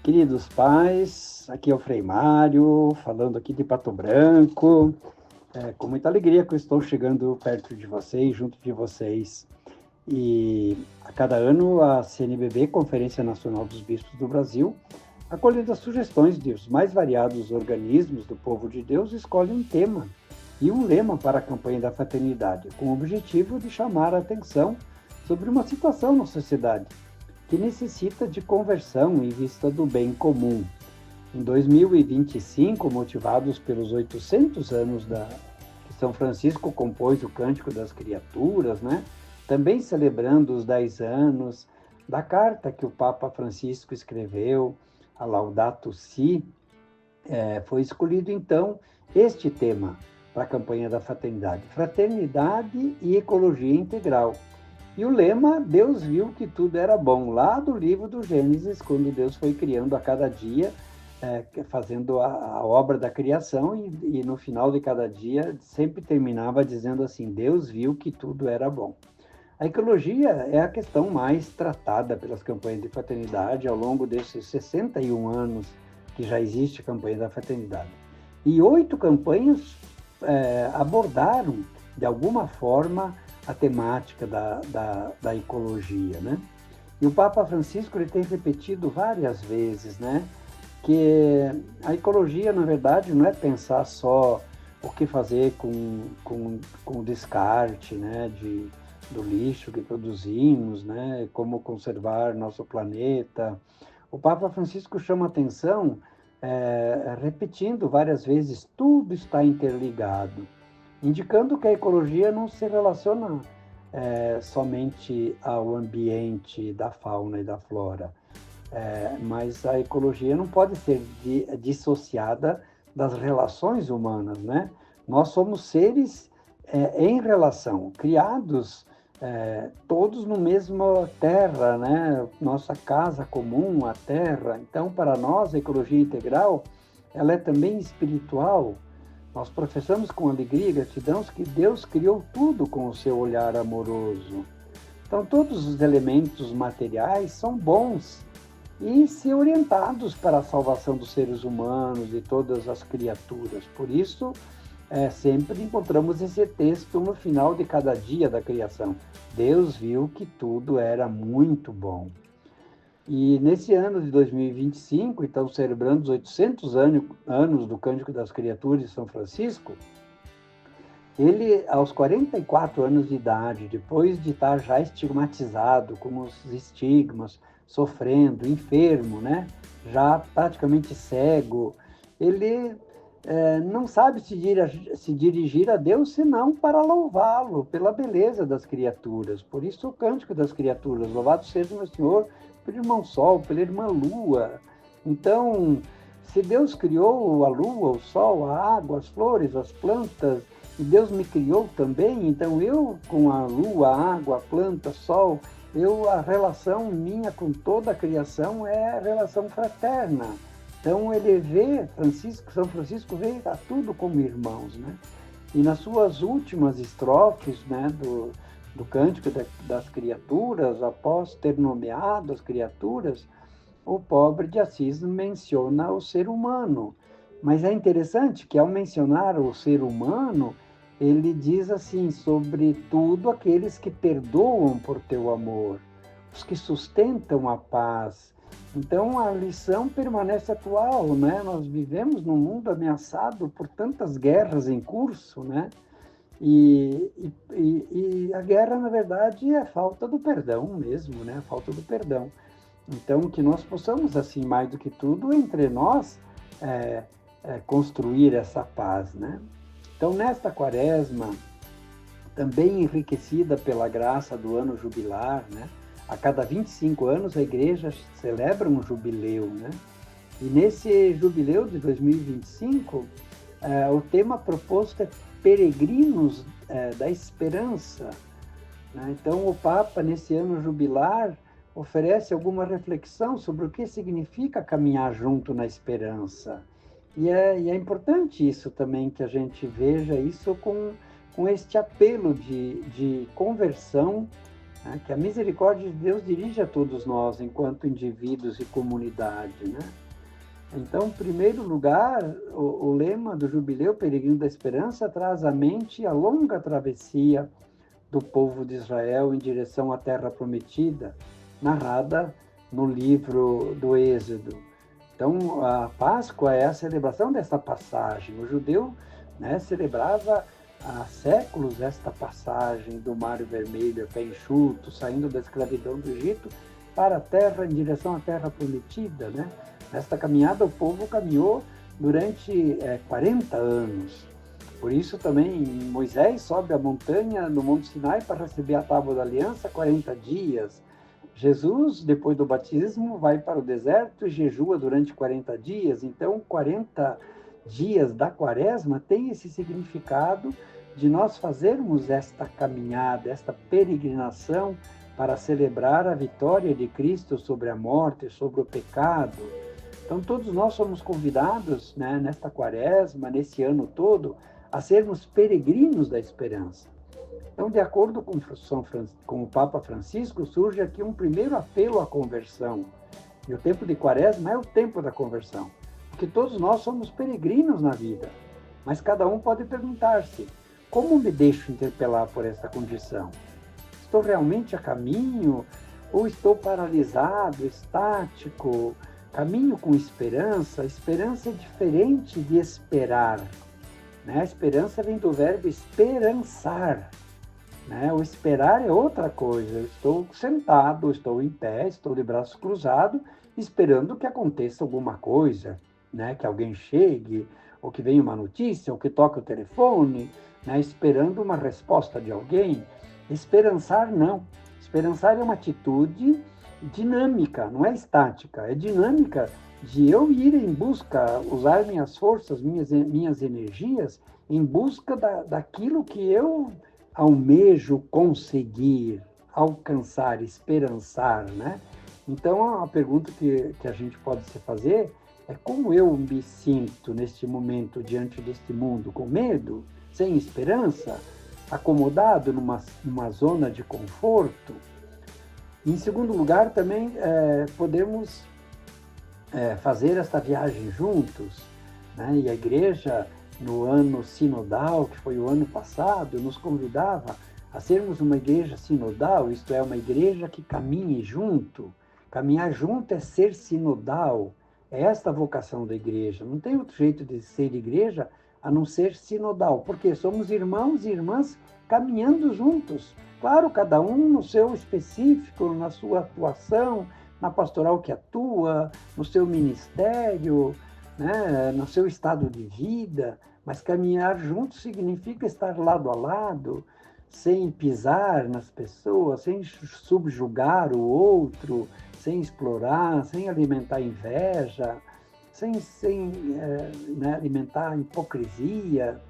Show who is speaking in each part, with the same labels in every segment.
Speaker 1: Queridos pais, aqui é o Frei Mário, falando aqui de Pato Branco. Com muita alegria que eu estou chegando perto de vocês, junto de vocês. E a cada ano a CNBB, Conferência Nacional dos Bispos do Brasil, acolhendo as sugestões dos mais variados organismos do povo de Deus, escolhe um tema e um lema para a campanha da fraternidade, com o objetivo de chamar a atenção sobre uma situação na sociedade que necessita de conversão em vista do bem comum. Em 2025, motivados pelos 800 anos que São Francisco compôs o Cântico das Criaturas, né? Também celebrando os 10 anos da carta que o Papa Francisco escreveu, a Laudato Si, foi escolhido então este tema para a campanha da fraternidade: fraternidade e ecologia integral. E o lema, Deus viu que tudo era bom, lá do livro do Gênesis, quando Deus foi criando a cada dia, fazendo a obra da criação, e no final de cada dia sempre terminava dizendo assim: Deus viu que tudo era bom. A ecologia é a questão mais tratada pelas campanhas de fraternidade ao longo desses 61 anos que já existe a campanha da fraternidade. E 8 campanhas abordaram, de alguma forma, a temática da ecologia, né? E o Papa Francisco ele tem repetido várias vezes, né, que a ecologia, na verdade, não é pensar só o que fazer com o descarte, né, do lixo que produzimos, né, como conservar nosso planeta. O Papa Francisco chama atenção, repetindo várias vezes, tudo está interligado, indicando que a ecologia não se relaciona somente ao ambiente da fauna e da flora, mas a ecologia não pode ser dissociada das relações humanas, né? Nós somos seres em relação, criados todos no mesmo terra, né? Nossa casa comum, a terra. Então, para nós, a ecologia integral, ela é também espiritual. Nós professamos com alegria e gratidão que Deus criou tudo com o seu olhar amoroso. Então, todos os elementos materiais são bons e se orientados para a salvação dos seres humanos e todas as criaturas. Por isso, sempre encontramos esse texto no final de cada dia da criação. Deus viu que tudo era muito bom. E nesse ano de 2025, então celebrando os 800 anos do Cântico das Criaturas de São Francisco, ele, aos 44 anos de idade, depois de estar já estigmatizado, com os estigmas, sofrendo, enfermo, né? Já praticamente cego, ele não sabe se dirigir a Deus senão para louvá-lo pela beleza das criaturas. Por isso o Cântico das Criaturas: louvado seja o meu Senhor pelo irmão Sol, pela irmã Lua. Então, se Deus criou a Lua, o Sol, a água, as flores, as plantas, e Deus me criou também, então eu, com a Lua, a água, a planta, Sol, a relação minha com toda a criação é a relação fraterna. Então ele vê, São Francisco vê a tudo como irmãos, né? E nas suas últimas estrofes, né, do Cântico das Criaturas, após ter nomeado as criaturas, o pobre de Assis menciona o ser humano. Mas é interessante que, ao mencionar o ser humano, ele diz assim: sobretudo aqueles que perdoam por teu amor, os que sustentam a paz. Então a lição permanece atual, né? Nós vivemos num mundo ameaçado por tantas guerras em curso, né? E a guerra, na verdade, é a falta do perdão mesmo, né? A falta do perdão. Então, que nós possamos, assim, mais do que tudo, entre nós, construir essa paz, né? Então, nesta quaresma, também enriquecida pela graça do ano jubilar, né? A cada 25 anos, a Igreja celebra um jubileu, né? E nesse jubileu de 2025, o tema proposto é Peregrinos da Esperança, né? Então, o Papa, nesse ano jubilar, oferece alguma reflexão sobre o que significa caminhar junto na esperança. E é importante isso também, que a gente veja isso com este apelo de conversão né? Que a misericórdia de Deus dirige a todos nós, enquanto indivíduos e comunidade, né? Então, em primeiro lugar, o lema do Jubileu Peregrino da Esperança traz à mente a longa travessia do povo de Israel em direção à Terra Prometida, narrada no livro do Êxodo. Então, a Páscoa é a celebração dessa passagem. O judeu, né, celebrava há séculos esta passagem do Mar Vermelho, a pé enxuto, saindo da escravidão do Egito para a terra, em direção à Terra Prometida, né? Nesta caminhada, o povo caminhou durante 40 anos. Por isso também Moisés sobe a montanha no Monte Sinai para receber a Tábua da Aliança 40 dias. Jesus, depois do batismo, vai para o deserto e jejua durante 40 dias. Então, 40 dias da Quaresma tem esse significado de nós fazermos esta caminhada, esta peregrinação para celebrar a vitória de Cristo sobre a morte, sobre o pecado. Então, todos nós somos convidados, né, nesta Quaresma, nesse ano todo, a sermos peregrinos da esperança. Então, de acordo com o Papa Francisco, surge aqui um primeiro apelo à conversão. E o tempo de Quaresma é o tempo da conversão, porque todos nós somos peregrinos na vida. Mas cada um pode perguntar-se: como me deixo interpelar por esta condição? Estou realmente a caminho ou estou paralisado, estático? Caminho com esperança? Esperança é diferente de esperar, né? A esperança vem do verbo esperançar, né? O esperar é outra coisa. Eu estou sentado, estou em pé, estou de braços cruzados, esperando que aconteça alguma coisa, né? Que alguém chegue, ou que venha uma notícia, ou que toque o telefone, né? Esperando uma resposta de alguém. Esperançar, não. Esperançar é uma atitude dinâmica, não é estática, é dinâmica de eu ir em busca, usar minhas forças, minhas energias, em busca daquilo que eu almejo conseguir, alcançar, esperançar, né? Então, a pergunta que a gente pode se fazer é: como eu me sinto neste momento diante deste mundo? Com medo? Sem esperança? Acomodado numa zona de conforto? Em segundo lugar, também podemos fazer esta viagem juntos, né? E a igreja, no ano sinodal, que foi o ano passado, nos convidava a sermos uma igreja sinodal, isto é, uma igreja que caminhe junto. Caminhar junto é ser sinodal, é esta a vocação da igreja. Não tem outro jeito de ser igreja a não ser sinodal, porque somos irmãos e irmãs caminhando juntos. Claro, cada um no seu específico, na sua atuação, na pastoral que atua, no seu ministério, né, no seu estado de vida, mas caminhar juntos significa estar lado a lado, sem pisar nas pessoas, sem subjugar o outro, sem explorar, sem alimentar inveja, sem né, alimentar hipocrisia,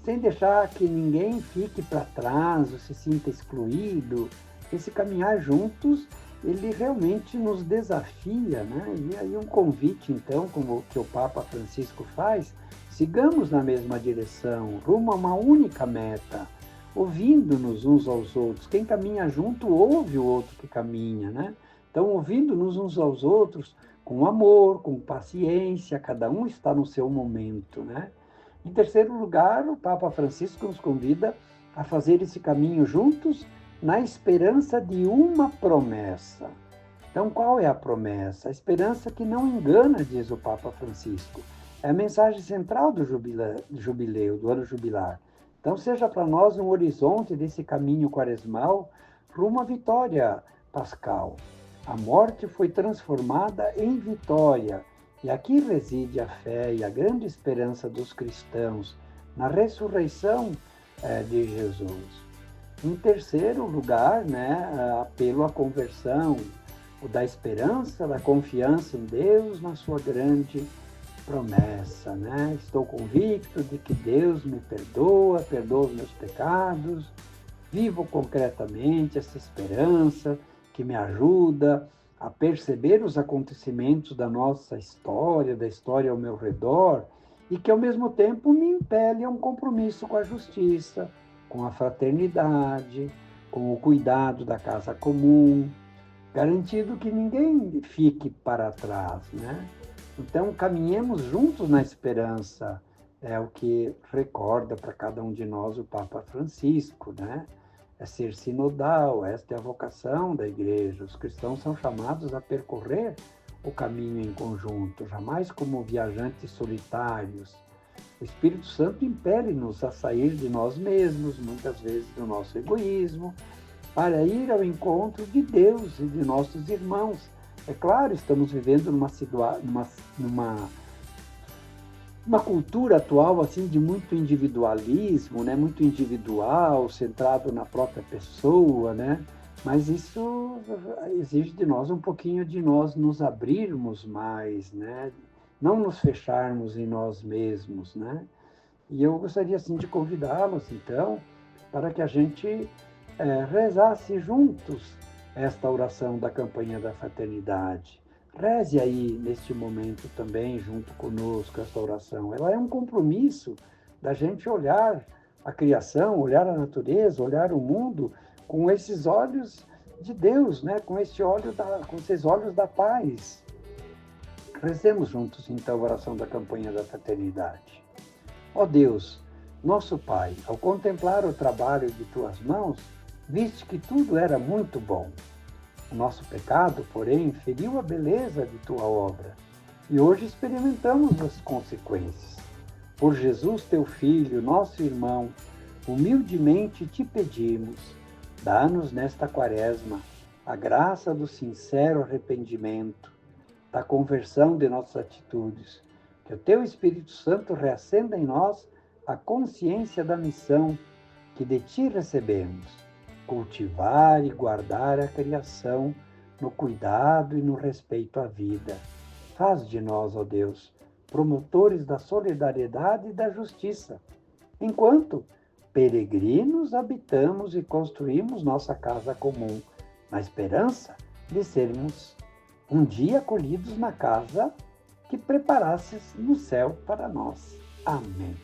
Speaker 1: sem deixar que ninguém fique para trás ou se sinta excluído. Esse caminhar juntos, ele realmente nos desafia, né? E aí um convite, então, como que o Papa Francisco faz: sigamos na mesma direção, rumo a uma única meta, ouvindo-nos uns aos outros. Quem caminha junto ouve o outro que caminha, né? Então, ouvindo-nos uns aos outros com amor, com paciência, cada um está no seu momento, né? Em terceiro lugar, o Papa Francisco nos convida a fazer esse caminho juntos na esperança de uma promessa. Então, qual é a promessa? A esperança que não engana, diz o Papa Francisco. É a mensagem central do jubileu, do ano jubilar. Então, seja para nós um horizonte desse caminho quaresmal rumo à vitória pascal. A morte foi transformada em vitória. E aqui reside a fé e a grande esperança dos cristãos na ressurreição de Jesus. Em terceiro lugar, né, apelo à conversão, o da esperança, da confiança em Deus, na sua grande promessa, né? Estou convicto de que Deus me perdoa os meus pecados, vivo concretamente essa esperança que me ajuda a perceber os acontecimentos da nossa história, da história ao meu redor, e que ao mesmo tempo me impele a um compromisso com a justiça, com a fraternidade, com o cuidado da casa comum, garantindo que ninguém fique para trás, né? Então, caminhemos juntos na esperança, é o que recorda para cada um de nós o Papa Francisco, né? É ser sinodal, esta é a vocação da Igreja. Os cristãos são chamados a percorrer o caminho em conjunto, jamais como viajantes solitários. O Espírito Santo impele-nos a sair de nós mesmos, muitas vezes do nosso egoísmo, para ir ao encontro de Deus e de nossos irmãos. É claro, estamos vivendo numa cultura atual assim de muito individualismo, né? Muito individual, centrado na própria pessoa, né? Mas isso exige de nós um pouquinho de nós nos abrirmos mais, né? Não nos fecharmos em nós mesmos, né? E eu gostaria assim de convidá-los, então, para que a gente rezasse juntos esta oração da campanha da fraternidade. Reze aí, neste momento também, junto conosco, esta oração. Ela é um compromisso da gente olhar a criação, olhar a natureza, olhar o mundo com esses olhos de Deus, né? Com esses olhos da paz. Rezemos juntos, então, a oração da campanha da fraternidade. Ó Deus, nosso Pai, ao contemplar o trabalho de Tuas mãos, viste que tudo era muito bom. O nosso pecado, porém, feriu a beleza de Tua obra, e hoje experimentamos as consequências. Por Jesus, Teu Filho, nosso irmão, humildemente Te pedimos, dá-nos nesta quaresma a graça do sincero arrependimento, da conversão de nossas atitudes, que o Teu Espírito Santo reacenda em nós a consciência da missão que de Ti recebemos, cultivar e guardar a criação no cuidado e no respeito à vida. Faz de nós, ó Deus, promotores da solidariedade e da justiça, enquanto peregrinos habitamos e construímos nossa casa comum, na esperança de sermos um dia acolhidos na casa que preparasses no céu para nós. Amém.